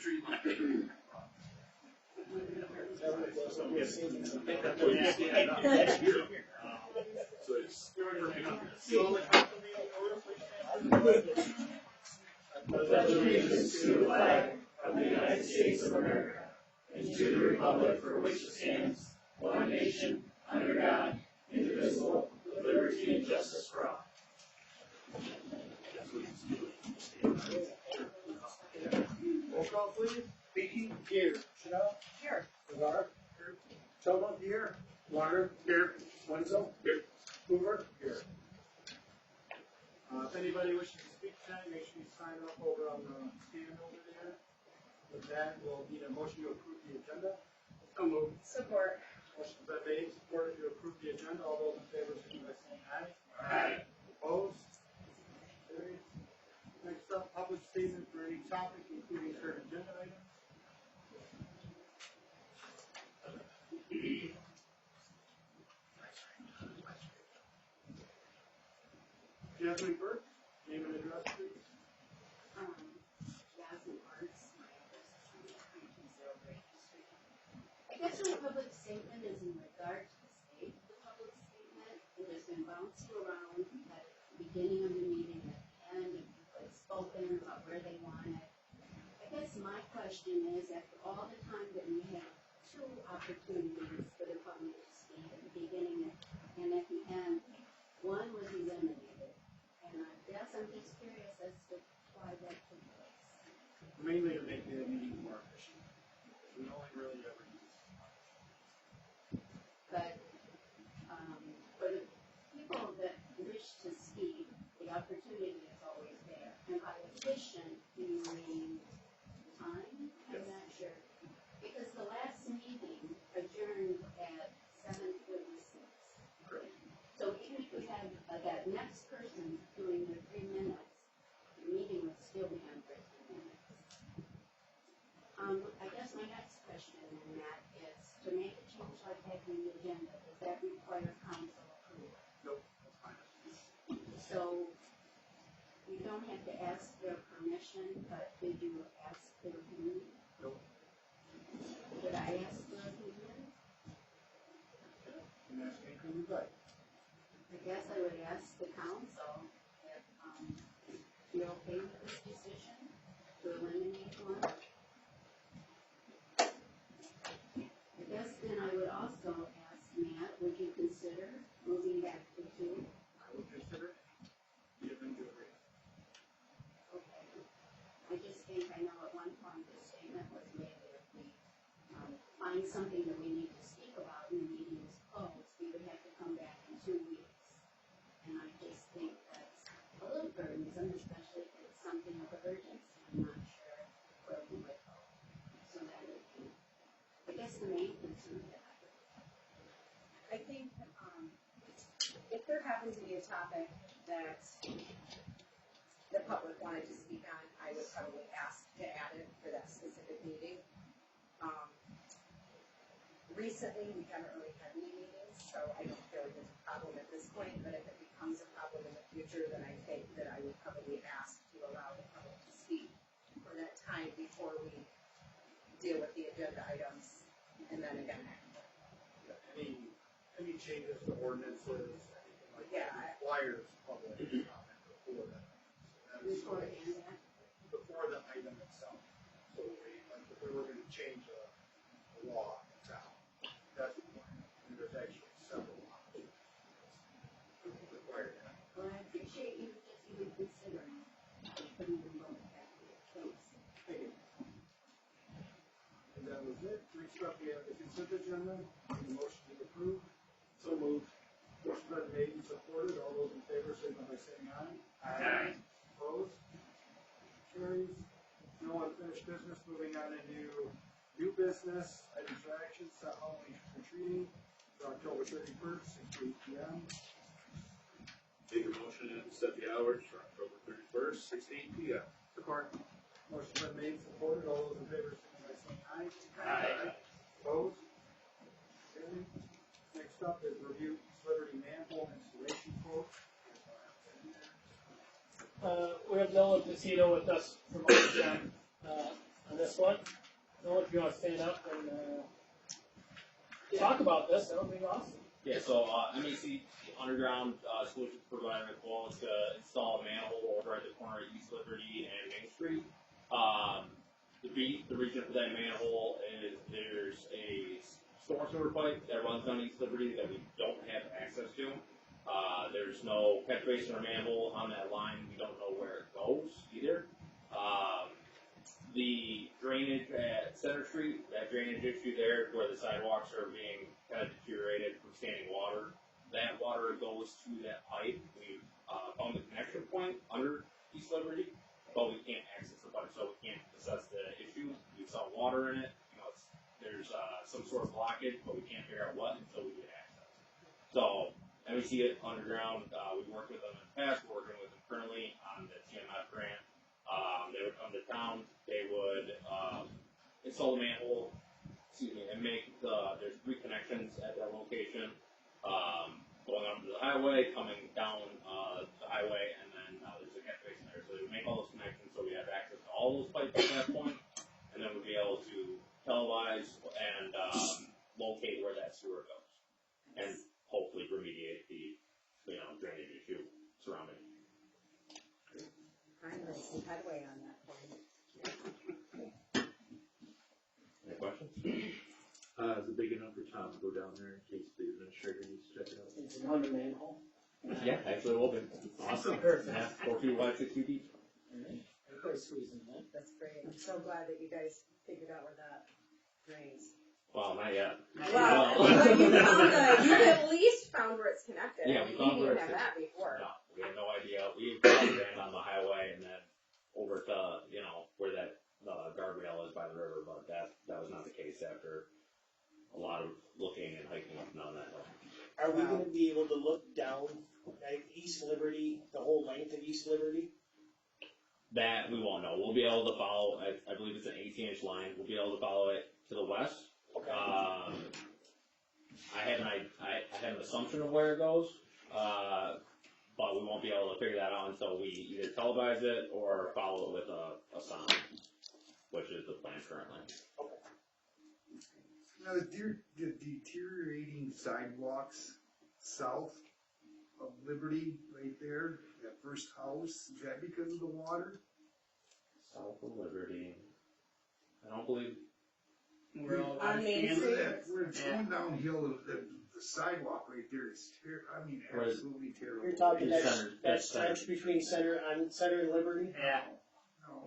tree line. So it's slowly. Pledge allegiance to the flag of the United States of America and to the republic for which it stands, one nation, under God, indivisible, with liberty and justice for all. Roll call, please. Beatty. Here. Chanel. Here. Lazar. Here. Toma. Here. Warner. Here. Wenzel. Here. Hoover. Here. If anybody wishes to speak tonight, make sure you sign up over on the stand over there. With that, we'll need a motion to approve the agenda. So moved. Support. Motion's been made, supported to approve the agenda. All those in favor, signify by saying aye. Aye. Opposed? Carried. Next up, public statement for any topic, including certain agenda items. Jasmine Burke, name and address, please. Jasmine Arts, my address is 320 Street. I guess my public statement is in regard to the state of the public statement. It has been bouncing around at the beginning of the meeting, at the end, and people have spoken about where they want it. I guess my question is, after all the time that we have two opportunities for the public to speak at the beginning and at the end, one was eliminated. And I guess I'm just curious as to why that took place. Mainly to make the meeting more efficient. We only really ever use. But for the people that wish to speak, the opportunity is always there. And by efficient, do you mean time? I'm not sure. Because the last meeting adjourned at 7:46. Correct. So even if we had that next person doing their 3 minutes, the meeting would still be on for 3 minutes. I guess my next question on that is, to make a change like that in the agenda, does that require council approval? Nope, that's fine. So you don't have to ask their permission, but did you ask their opinion? Nope. Did I ask their opinion? And that's anything you'd like. I guess I would ask the council if you're okay with this decision to eliminate one. I guess then I would also ask Matt, would you consider moving back to 2? I would consider it. Given good reason. Okay. I just think, I know at one point the statement was made that if we find something that we need to speak about and the meeting is closed, we would have to come back in 2 weeks. And I just think that's a little burdensome, especially if it's something of urgency. I'm not sure where we would go. So that would be, I guess, the main concern that I would have. I think if there happens to be a topic that the public wanted to speak on, I would probably ask to add it for that specific meeting. Recently, we haven't really had any meetings, so I don't feel like there's a problem at this point, but if it becomes a problem in the future, then I think that I would probably ask to allow the public to speak for that time before we deal with the agenda items, and then again. Any changes to ordinances, anything like that requires public comment before that. Before the end of that? Before the item itself. So like if we were going to change a law in town, that's required. And there's actually several laws required that. Well, I appreciate you just even considering putting them both back. Thanks. Thank you. And that was it. Next up, we have the consent agenda. The motion to approve. So moved. Motion been made and supported. All those in favor, signify by saying aye. Aye. Opposed? Carries. No unfinished business. Moving on into new business. Items for action. Set Halloween retreating for October 31st, 6 to 8 p.m. Make a motion and set the hours for October 31st, 6 to 8 p.m. Support. Motion been made, supported. All those in favor, signify by saying aye. Aye. Opposed? Carried. Next up is review Liberty manhole installation quote. We have Noah Casino with us from OSM on this this one. No, if you want to stand up and talk about this, that would be awesome. Yeah, so MEC Underground Solutions provider wants to install a manhole over at the corner of East Liberty and Main Street. The reason for that manhole is there's a storm sewer pipe that runs down East Liberty that we don't have access to. There's no catch basin or manhole on that line. We don't know where it goes either. The drainage at Center Street, that drainage issue there where the sidewalks are being kind of deteriorated from standing water, that water goes to that pipe. We found the connection point under East Liberty, but we can't access the pipe, so we can't assess the issue. We saw water in it. You know, there's some sort of blockage, but we can't figure out what until we get access. So MEC Underground, we worked with them in the past. We're working with them currently on the TMF grant. They would come to town, they would install the manhole, and make there's 3 connections at that location, going up to the highway, coming down the highway, and then there's a catch basin there. So they would make all those connections so we have access to all those pipes at that point, and then we'd be able to televise and locate where that sewer goes, and hopefully remediate the drainage issue surrounding. Finally, some headway on that point. Any questions? Is it big enough for Tom to go down there in case the administrator needs to check it out? It's another manhole. Yeah, actually, it will be. Awesome. Yeah, 4 feet wide, 6 feet deep. Everybody's squeezing that. That's great. I'm so glad that you guys figured out where that drains. Well, not yet. Well, but you at least found where it's connected. Yeah, we found you where didn't it's have that before. No, we had no idea. We ran on the highway and then over to, where that guardrail is by the river, but that was not the case after a lot of looking and hiking up and down that hill. Are we gonna be able to look down at East Liberty, the whole length of East Liberty? That we won't know. We'll be able to follow, I believe it's an 18-inch line. We'll be able to follow it to the west. Okay. I had an assumption of where it goes, but we won't be able to figure that out until we either televise it or follow it with a sign, which is the plan currently. Okay. Now, the deteriorating sidewalks south of Liberty, right there, that first house, is that because of the water? South of Liberty. I don't believe. On Main Street. Where it's going downhill, the sidewalk right there is absolutely terrible. You're talking that That's stretch between Center and Liberty? Yeah.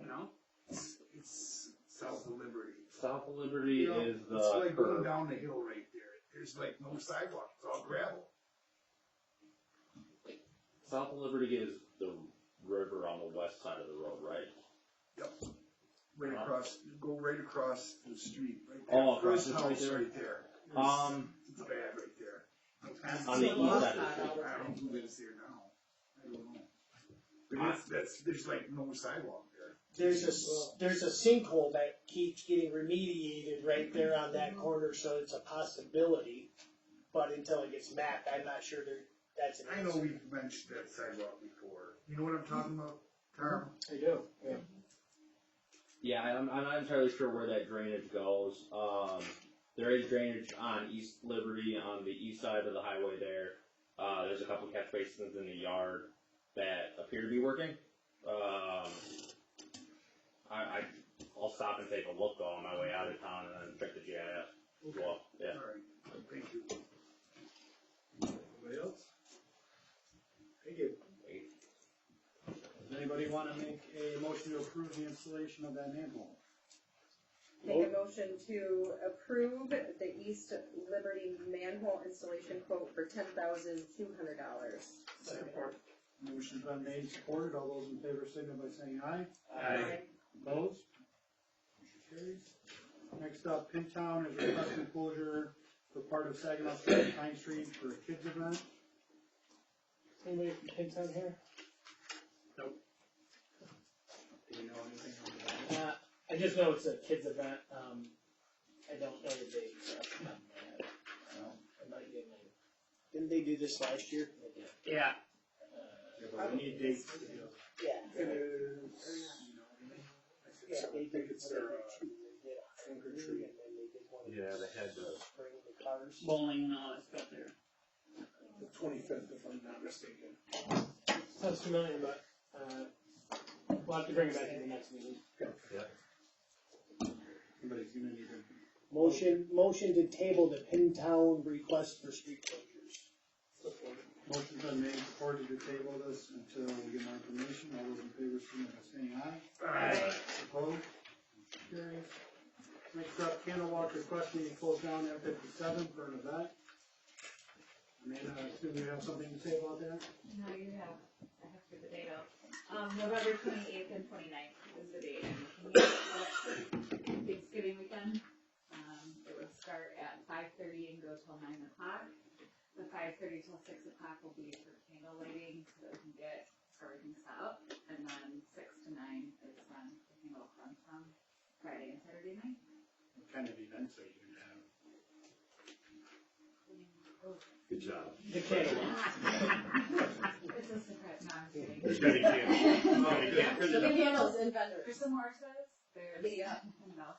No, it's south of Liberty. South of Liberty is the It's like going curve. down the hill right there. There's like no sidewalk, it's all gravel. South of Liberty is the river on the west side of the road, right? Yep. Right across, go right across the street, right there. Oh, across First the house street there? right there. It's bad right there. On the east side of the street. I don't know who lives there now. I don't know. But there's like no sidewalk there. There's a sinkhole that keeps getting remediated right there on that corner, so it's a possibility. But until it gets mapped, I'm not sure that's an I answer. know we've mentioned that sidewalk before. You know what I'm talking about, Carl? I do. Yeah. Yeah, I'm not entirely sure where that drainage goes. There is drainage on East Liberty on the east side of the highway there. There's a couple catch basins in the yard that appear to be working. I'll stop and take a look though on my way out of town and then check the GIS as well. Yeah. All right, thank you. Anybody else? Thank you. Does anybody want to make a motion to approve the installation of that manhole? Make a motion to approve the East Liberty manhole installation quote for $10,200. Motion's been made and supported. All those in favor signal by saying aye. Aye. Opposed? Motion carries. Next up, Pintown is requesting closure for part of Saginaw Street, Pine Street for a kids event. Anybody from Pintown here? Do you know anything on that? I just know it's a kids event. I don't know the date. So I might get my. Didn't they do this last year? Yeah. Yeah, but we need dates. Yeah. Yeah, they I think did it's their, they did a anchor tree and then they did one. Yeah, they had the. Bring the cars. Bowling and all that stuff there. the 25th, if I'm not mistaken. Sounds familiar, but, we'll have to bring it back to the next meeting. Somebody's gonna need to. Motion to table the Pintown request for street closures. Motion's been made, supported to table this until we get more information. All those in favor, signify by saying aye. Aye. Opposed? Carries. Next up, Candle Walk requesting to close down F-57 for an event. Amanda, I assume you have something to say about that? No, you have, I have to get the date out. November 28th and 29th is the date. Thanksgiving weekend. It would start at 5:30 and go till 9 o'clock. The 5:30 till 6 o'clock will be for candle lighting, so that we can get everything set up. And then 6 to 9 is when the candle runs from Friday and Saturday night. What kind of events are you gonna have? Good job. The candle. It's a surprise, no, I'm kidding. There's gonna be candles. The candles and vendors. There's some horses, there's, Yeah. no.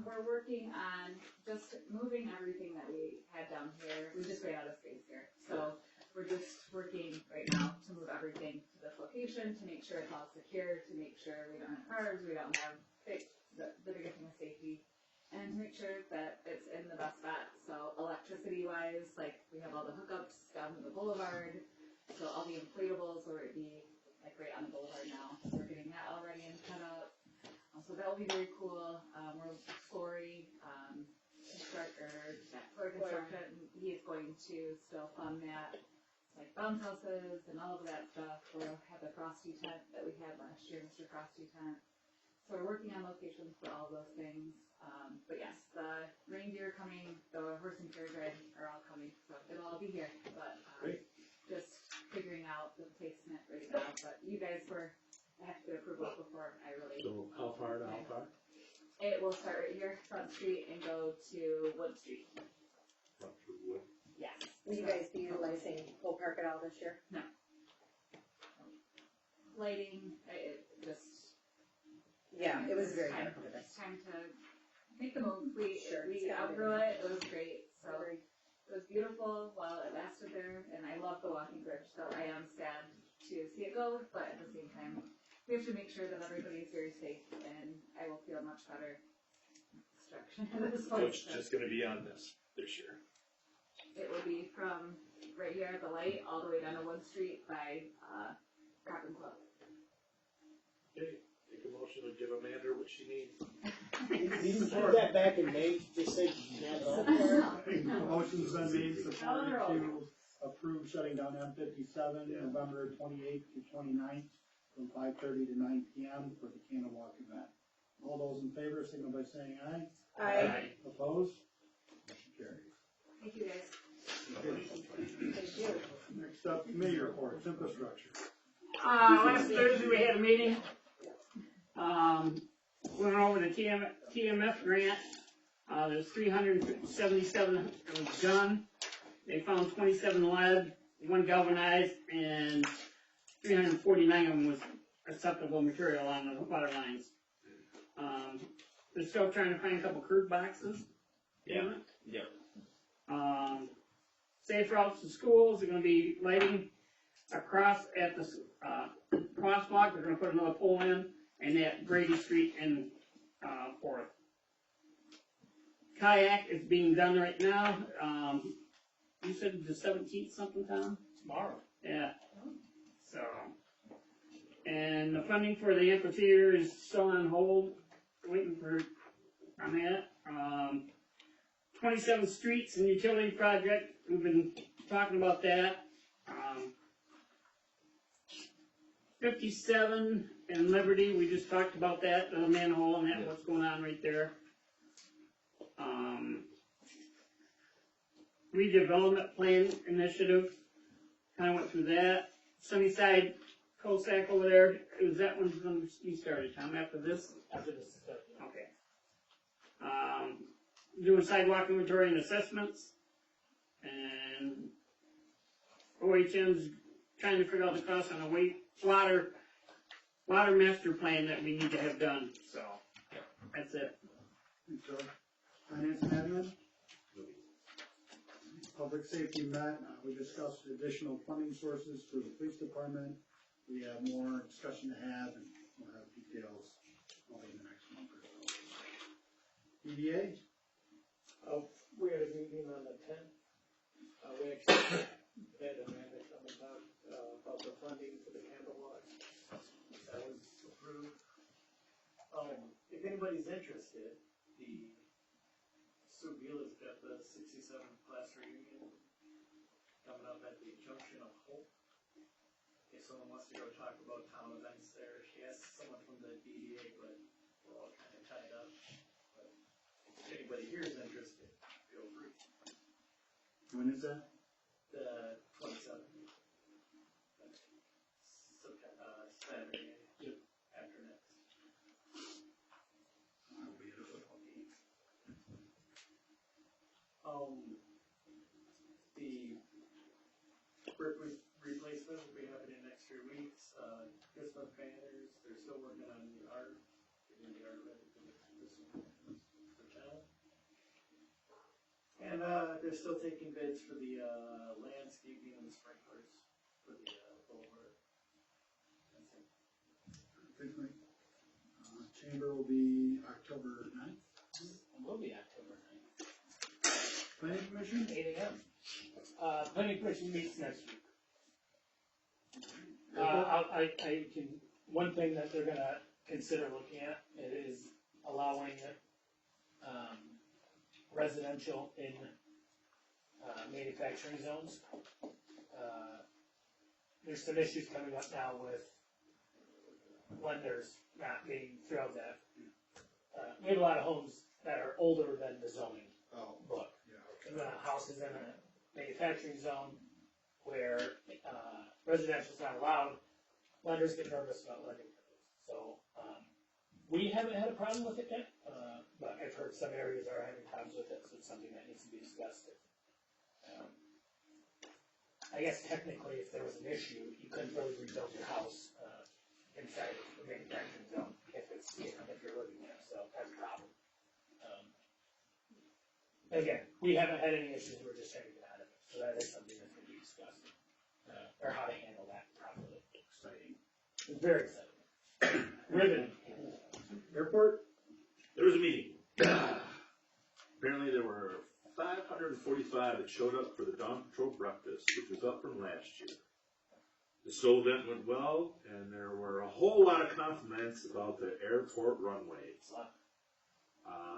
We're working on just moving everything that we had down here. We just ran out of space here. So we're just working right now to move everything to this location, to make sure it's all secure, to make sure we don't have cars, we don't have, the biggest thing is safety. And to make sure that it's in the best spot. So electricity wise, like we have all the hookups down to the boulevard. So all the inflatables will be like right on the boulevard now. So we're getting that all ready and set up. So that will be very cool. We're Corey, construction, he is going to still fund that, like bounce houses and all of that stuff. We'll have the Frosty tent that we had last year, Mr. Frosty tent. So we're working on locations for all those things. But yes, the reindeer coming, the horse and carriage ride are all coming, so it'll all be here. But just figuring out the placement right now. But you guys I have to get approval before I really. So how far to how far? It will start right here, Front Street, and go to Wood Street. Up to Wood. Yes. Will you guys be utilizing Full Park at all this year? No. Lighting, it just. Yeah, it was very time, dark for this. time to make the move. We It's outgrew it. It was great. So it was beautiful while it lasted there, and I love the walking bridge. So I am sad to see it go, but at the same time, we have to make sure that everybody is very safe, and I will feel much better. Construction at this So point. it's just gonna be on this year. It will be from right here at the light all the way down to Wood Street by Cotton Club. Okay, take a motion to give Amanda what she needs. Didn't do that back in May, just say, Motion's been made, supported to approve shutting down M57 November 28th to 29th from 5:30 to 9 p.m. for the Candle Walk event. All those in favor, signal by saying aye. Aye. Opposed? Motion carries. Thank you guys. Thank you. Next up, committee reports, infrastructure. Last Thursday we had a meeting. Went over the TMF grant. There's 377 that was done. They found 27 lead, 1 galvanized, and 349 of them was acceptable material on the water lines. They're still trying to find a couple curb boxes. Yeah. Safe routes to schools, they're gonna be lighting across at the, crosswalk, they're gonna put another pole in, and at Brady Street and, Fourth. Kayak is being done right now, you said the 17th something, Tom? Tomorrow. Yeah. So, and the funding for the amphitheater is still on hold, waiting for, on that. 27 streets and utility project, we've been talking about that. 57 in Liberty, we just talked about that, the manhole and that, what's going on right there. Redevelopment plan initiative, kinda went through that. Sunnyside Cul-de-sac over there, is that one's gonna be started, Tom, after this? After this, Okay. Doing sidewalk inventory and assessments. And OHM's trying to figure out the cost on the water water master plan that we need to have done, so, that's it. Thanks, Joe. Finance and admin? Public safety met, we discussed additional funding sources for the police department. We have more discussion to have, and we'll have details over the next month or so. EDA? We had a meeting on the tenth. We actually had Amanda come and talk, about the funding for the candle walk. That was approved. If anybody's interested, the Sue Beela's got the 67 class reunion coming up at the Junction of Hope. If someone wants to go talk about town events there, she asked someone from the DDA, but we're all kind of tied up. But if anybody here is interested, feel free. When is that? The 27th. Saturday. Yep. After next. I'll be at a football game. The brick replacement will be happening next 3 weeks. Christmas banners, they're still working on the art, getting the art ready for town. And, they're still taking bids for the, landscaping and sprinklers for the, boulevard. That's it. Perfectly. Chamber will be October 9th. It will be October 9th. Planning commission? 8 a.m. Planning commission meets next week. One thing that they're gonna consider looking at is allowing, residential in, manufacturing zones. There's some issues coming up now with lenders not being thrilled that, we have a lot of homes that are older than the zoning book. The house is in a manufacturing zone where, residential's not allowed, lenders get nervous about lending to those. So, we haven't had a problem with it yet, but I've heard some areas are having problems with it, so it's something that needs to be discussed. I guess technically, if there was an issue, you couldn't really rebuild your house, inside the manufacturing zone, if it's, if you're living there, so that's a problem. Again, we haven't had any issues, we're just trying to get out of it, so that is something that's gonna be discussed, or how to handle that properly. Exciting. It's very exciting. Riveting. Airport? There was a meeting. Apparently there were 545 that showed up for the Dawn Patrol breakfast, which was up from last year. The SO event went well, and there were a whole lot of compliments about the airport runways.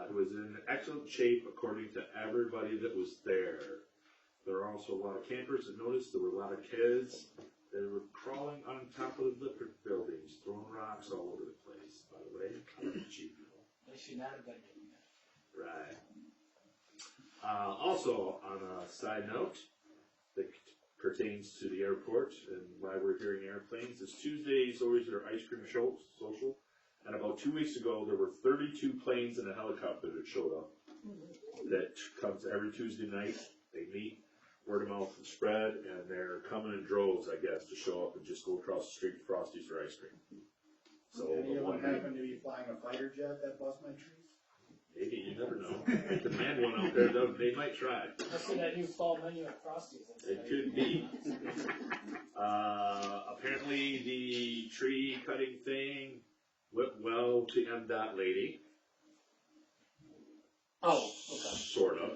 It was in excellent shape according to everybody that was there. There were also a lot of campers that noticed there were a lot of kids. They were crawling on top of the liquor buildings, throwing rocks all over the place. By the way, cheap people. They should not have been doing that. Right. Also, on a side note that pertains to the airport and why we're hearing airplanes, is Tuesdays always their ice cream social. And about 2 weeks ago, there were 32 planes and a helicopter that showed up. That comes every Tuesday night. They meet, word of mouth and spread, and they're coming in droves, I guess, to show up and just go across the street to Frosty's for ice cream. So Anyone happen to be flying a fighter jet that bust my trees? maybe, you never know. If the man one out there, though, they might try. I see that new fall menu at Frosty's. It could be. Apparently the tree cutting thing went well to MDOT lady. Oh, okay. Sort of.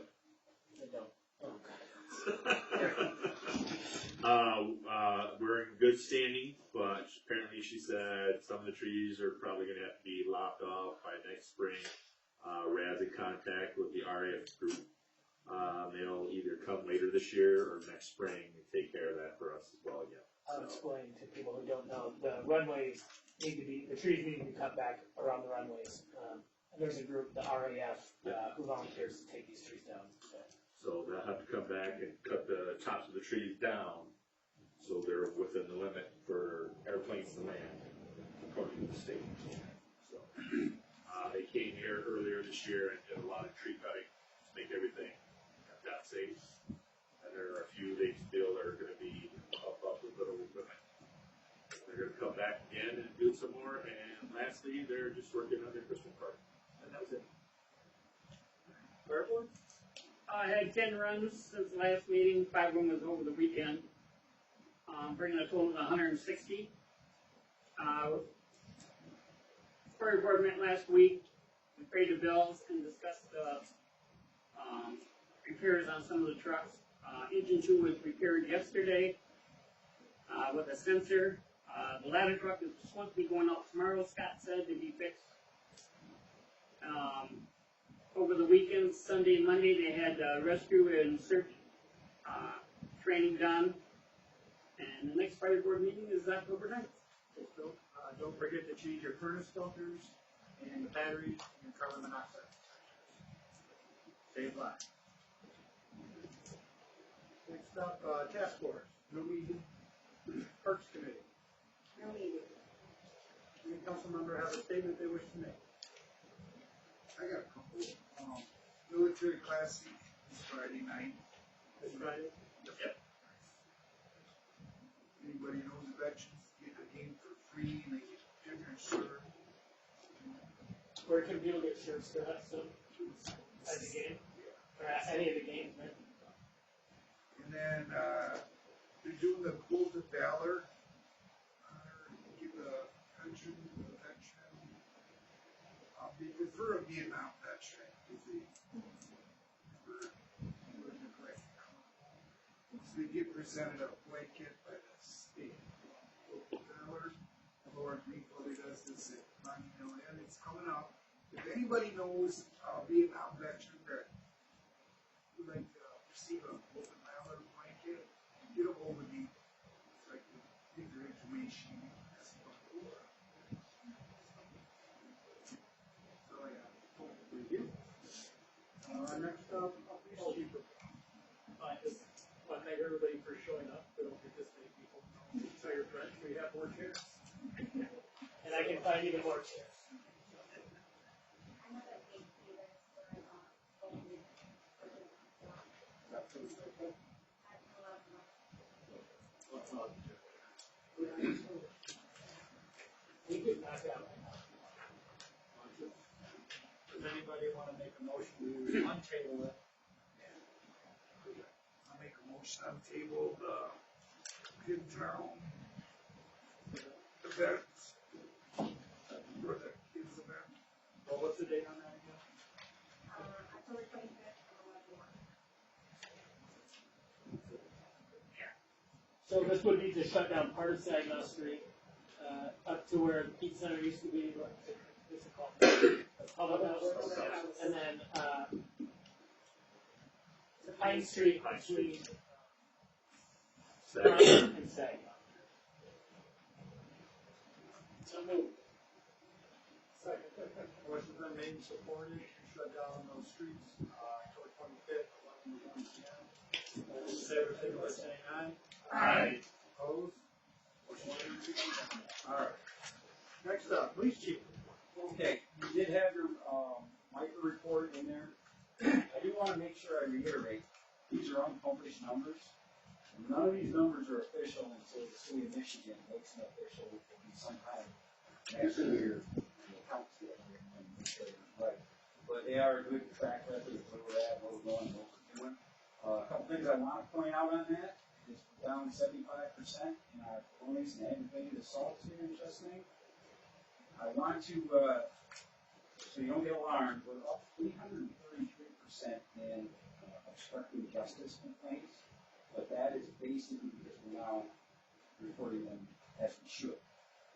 I don't. We're in good standing, but apparently she said some of the trees are probably going to have to be lopped off by next spring. Rad's in contact with the RAF group. They'll either come later this year or next spring and take care of that for us as well again. I'll explain to people who don't know, the runways need to be, the trees need to be cut back around the runways. And there's a group, the RAF, who volunteers to take these trees down. So they'll have to come back and cut the tops of the trees down so they're within the limit for airplanes to land, according to the state. So, they came here earlier this year and did a lot of tree cutting to make everything that safe. And there are a few they feel are going to be up with little equipment. They're going to come back again and do some more I had 10 runs since the last meeting, 5 of them was over the weekend, bringing a total of 160. Fire board met last week, we paid the bills and discussed the repairs on some of the trucks. Engine 2 was repaired yesterday with a sensor. The ladder truck is supposed to be going out tomorrow, Scott said, to be fixed. Over the weekend, Sunday and Monday, they had rescue and search training done. And the next fire board meeting is October 9th. So, don't forget to change your furnace filters and the batteries and carbon monoxide. Save lives. Next up, task force. No meeting. Parks committee. No meeting. Any council member have a statement they wish to make? I got a couple. Military classic is Friday night. This Friday? Yep. Anybody knows the veterans get a game for free and they get dinner and served. Where can people get shirts for that stuff? At the game? Or at any of the games, right? And then they're doing the Quote of Valor. Give a pension to a veteran. They prefer a Vietnam veteran because they prefer the great. So they get presented a blanket by the state. Quote of Valor. Lord Rico does this at and it's coming up. If anybody knows a Vietnam veteran that would like to receive a Quote of Valor blanket, get a hold of me. So I can get their information. So yeah. Thank you. Next up, police chief report. I just want to thank everybody for showing up. We don't get this many people. Tell your friends we have more chairs. And I can find even more chairs. We could knock out. Does anybody want to make a motion to untable it? I'll make a motion on the table, the Pintown events. For the kids event. Well, what's the date on that again? October 25th, So this would be to shut down part of Saginaw Street, up to where the Pizza Center used to be, what's it called? The Public House. And then, Pine Street between Brown and Saginaw. So moved. Motion's been made and supported to shut down those streets, October 25th, 11 to 1 p.m. All those in favor, signify by saying aye. Aye. Opposed? Motion carries. All right. Next up, police chief. Okay, you did have your, micro report in there. I do want to make sure I reiterate, these are unpublished numbers. None of these numbers are official until the city of Michigan makes them official, which will be sometime next year. The accounts get them and make sure it's right. But they are a good track record of where we're at, what we're going, what we're doing. A couple things I want to point out on that is we're down 75% in our police and aggravated assaults here in Chesaning. I want to, so you don't get alarmed, we're up 333% in obstructing justice complaints, but that is basically because we're now reporting them as we should.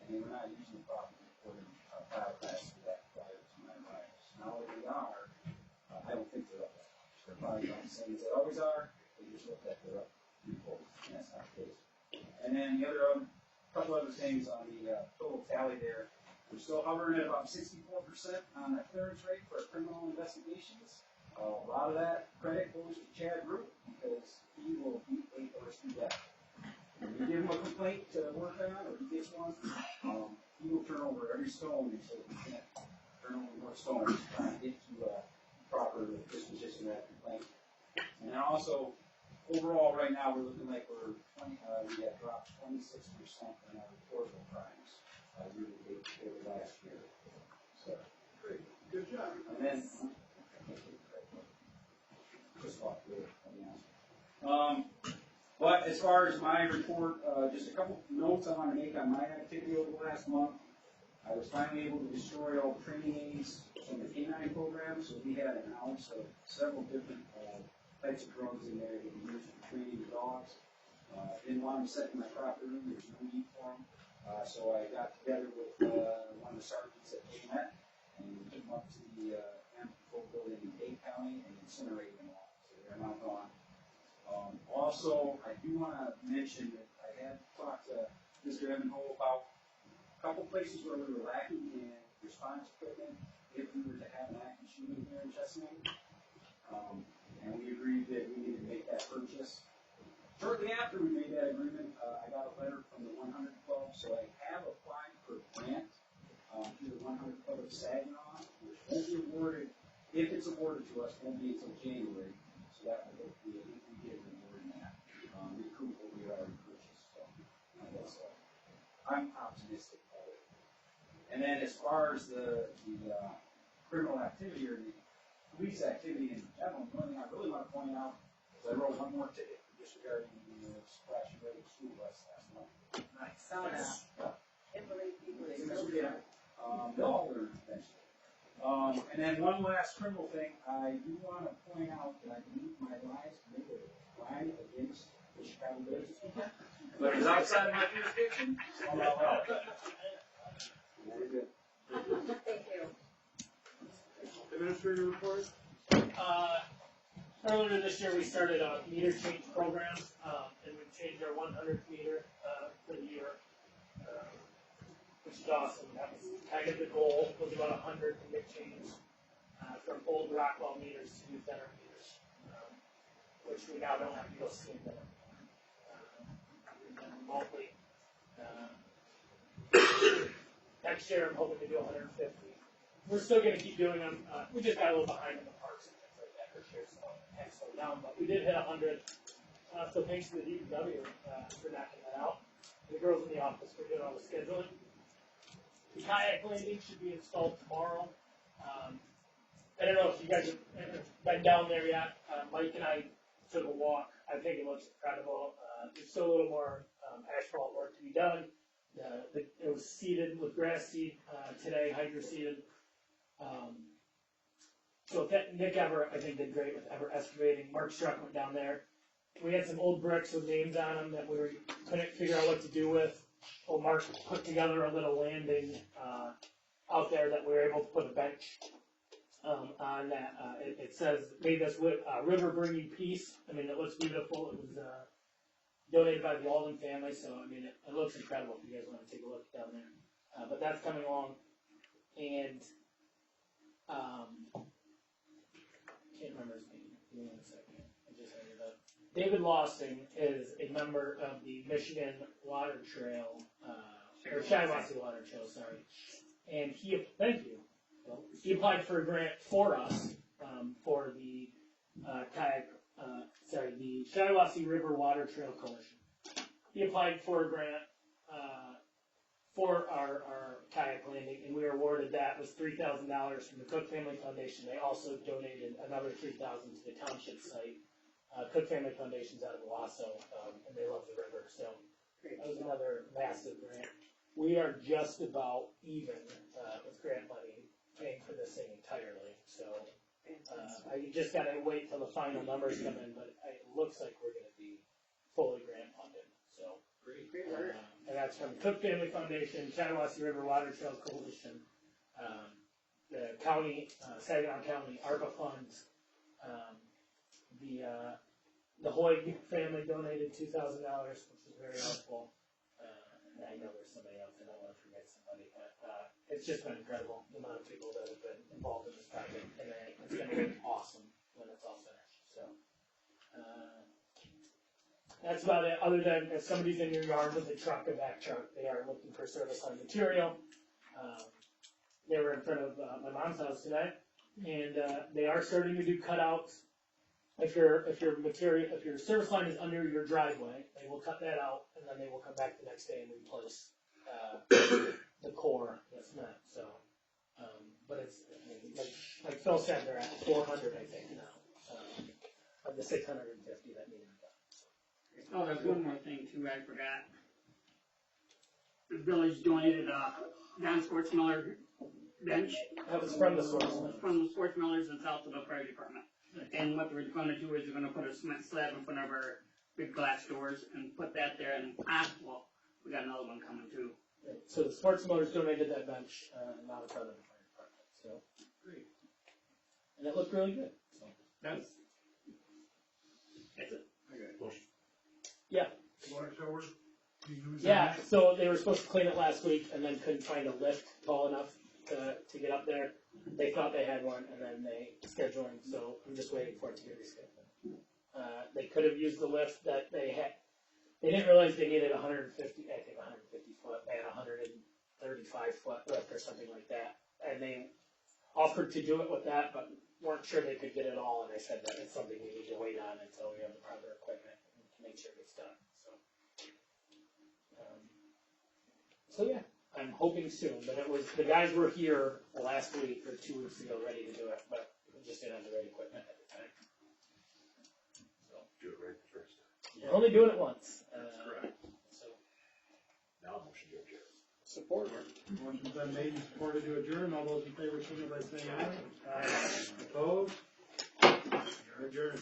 And we're not using the proper reporting file classes that prior to my arrival. Now that we are, I don't think they're up that much. They're probably not the same as they always are, they just look like they're up threefold, and that's not the case. And then the other, couple other things on the total tally there. We're still hovering at about 64% on our clearance rate for our criminal investigations. A lot of that credit goes to Chad Root because he will beat a person to death. When we give him a complaint to work on, or he gets one, he will turn over every stone until he can't turn over more stones to try and get to proper disposition of that complaint. And then also, overall, right now, we're looking like we have dropped 26% in our reportable crimes. Year-to-date over last year. So, Great. Good job. and then, just one. But as far as my report, just a couple notes I want to make on my activity over the last month. I was finally able to destroy all the training aids from the canine program, so we had an ounce of several different types of drugs in there that we used for training the dogs. Didn't want them set in my property room, there's no need for them. So I got together with one of the sergeants at Kayak, and we took them up to the animal control building in Dade County and incinerated them all. So they're now gone. Also, I do want to mention that I had talked to Mr. Evanhole about a couple places where we were lacking in response equipment if we were to have an active shooting here in Chesaning. And we agreed that we needed to make that purchase. Shortly after we made that agreement, I got a letter from the 100 Club, so I have applied for a grant through the 100 Club of Saginaw, which won't be awarded, if it's awarded to us, won't be until January. So that will be, if we get an award in that, recoup what we already purchased. So I'm optimistic about it. And then as far as the criminal activity or the police activity in general, one thing I really want to point out is I wrote one more ticket disregarding the splash and ready school bus last month. Nice. Saw that. Can't believe people are still Yeah. They'll all learn eventually. And then one last criminal thing, I do want to point out that I believe my advice made a crime against the Chicago Bears this weekend. But it's outside of my jurisdiction, so I'm not well. Very good. Thank you. Administrator report? Earlier this year, we started a meter change program, and we changed our 100th meter for the year, which is awesome. That was kind of the goal, was about 100 to get changed from old Rockwell meters to new Fenner meters, which we now don't have to go see them remotely. Next year, I'm hoping to do 150. We're still going to keep doing them. We just got a little behind in the parks and things like that this year, so it slowed down. But we did hit 100. So thanks to the DPW for knocking that out. The girls in the office for doing all the scheduling. The kayak landing should be installed tomorrow. I don't know if you guys have been down there yet. Mike and I took a walk. I think it looks incredible. There's still a little more asphalt work to be done. It was seeded with grass seed today, hydro seeded. So Nick Ever, I think, did great with Ever excavating. Mark Struck went down there. We had some old bricks with names on them that we couldn't figure out what to do with. Well, Mark put together a little landing out there that we were able to put a bench on that. It says, made this river bringing peace. I mean, it looks beautiful. It was donated by the Alden family, so I mean, it looks incredible if you guys want to take a look down there. But that's coming along, and can't remember his name. Give me 1 second. I just had it up. David Lawson is a member of the Michigan Water Trail, or Shiawassee Water Trail, sorry. And thank you. He applied for a grant for us for the the Shiawassee River Water Trail Coalition. He applied for a grant for our kayak landing, and we were awarded that. It was $3,000 from the Cook Family Foundation. They also donated another $3,000 to the township site. Cook Family Foundation's out of Owasso, and they love the river, so that was another massive grant. We are just about even with grant money paying for this thing entirely, so I just gotta wait till the final numbers come in, but it looks like we're gonna be fully grant funded, so. Great work. And that's from Cook Family Foundation, Shiawassee River Water Trail Coalition, the county, Saginaw County ARPA funds, the Hoyg family donated $2,000, which was very helpful. And I know there's somebody else, I don't want to forget somebody, but it's just been incredible, the amount of people that have been involved in this project, and it's going to look awesome when it's all finished. So that's about it, other than if somebody's in your yard with a truck, a back truck, they are looking for service on material. They were in front of my mom's house today, and they are starting to do cutouts. If your service line is under your driveway, they will cut that out, and then they will come back the next day and replace the core that's not. So, but it's like Phil said, they're at 400, I think now, of the 650 that need to be done. Oh, there's one more thing too, I forgot. The village donated a Don Sports Miller bench. That was from the source. From the Sports Millers and south of the fire department. And what we're gonna do is we're gonna put a cement slab in front of our big glass doors and put that there and well, we got another one coming too. So the sports motors donated that bench, not a part of the fire department, so. Great. And it looked really good, so. That's it. Yeah. Water tower, you use Yeah, that? so they were supposed to clean it last week and then couldn't find a lift tall enough to get up there. They thought they had one and then they scheduled, so I'm just waiting for it to get rescheduled. They could have used the lift that they had. They didn't realize they needed 150, I think 150 foot, they had 135 foot lift or something like that. And they offered to do it with that, but weren't sure they could get it all, and I said that it's something we need to wait on until we have the proper equipment to make sure it gets done, so. So yeah, I'm hoping soon, but it was, the guys were here last week or 2 weeks ago ready to do it, but we just didn't have the right equipment at the time. So, Do it right the first time. we're only doing it once. That's correct. So, Now motion to adjourn. Support. Motion's been made and supported to adjourn. All those in favor, signify by saying aye. Aye. Opposed? You're adjourned.